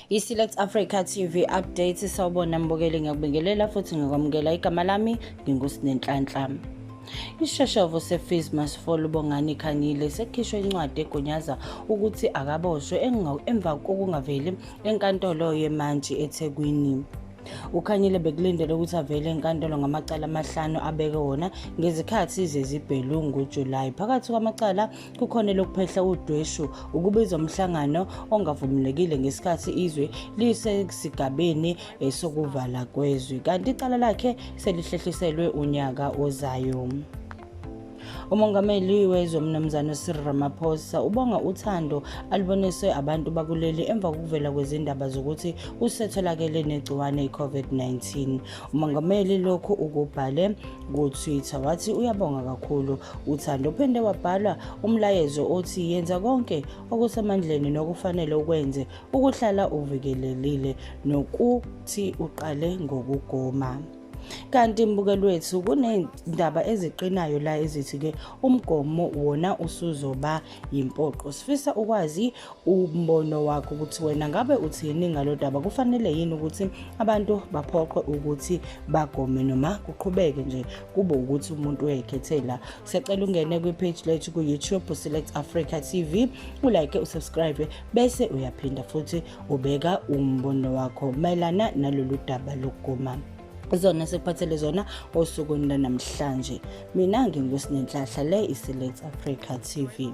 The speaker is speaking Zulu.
I-Select Africa TV update sawubona mbukeli, ngiyakubingelela futhi ngikwamukela igama lami nginguSinenhlanhla. Isishoshovu seFees Must Fall Bonginkosi sekhishwe incwadi egunyaza ukuthi akaboshwe emva kokungaveli enkantolo yemantshi eThekwini. UKbanyile bekulindele ukuthi avele enkantolo ngamacala amahlanu abeke wona ngezikhathi zezibhelu ngoJulayi. Phakathi kwamacala kukhona lokuphehla udweshu, ukubiza umhlangano ongavumelekile ngesikhathi izwe lisesigabeni sokuvala kwezwe, kanti icala lakhe selihlehliselwe unyaka ozayo. Umongameli wezwe Mnumzane Cyril Ramaphosa ubonga uthando aluboniswe abantu bakuleli emva kokuvela kwezindaba zokuthi usetholakele negciwane i-COVID-19. Umongameli lokhu ukubhale ku-Twitter wathi uyabonga kakhulu uthando, uphinde wabhala umlayezo othi yenza konke okusemandleni nokufanele ukwenze ukuhlala uvikelelile nokuthi uqale ngokugoma. Kanti mbukeli wethu kunendaba eziqinayo la ezithi-ke umgomo wona usuzoba yimpoqo. Sifisa ukwazi umbono wakho ukuthi wena ngabe uthini ngalo daba. Kufanele yini ukuthi abantu baphoqwe ukuthi bagome noma kuqhubeke nje kube ukuthi umuntu uyayikhethela? Siyacela ungene kwi-page lethu ku-YouTube Select Africa TV, ulike, usubscribe bese uyaphinda futhi ubeka umbono wakho mayelana nalolu daba lokugoma. Zona sekuphathele zona osukwini namhlanje. Mina nginguSinenhlanhla, le iSelect Africa TV.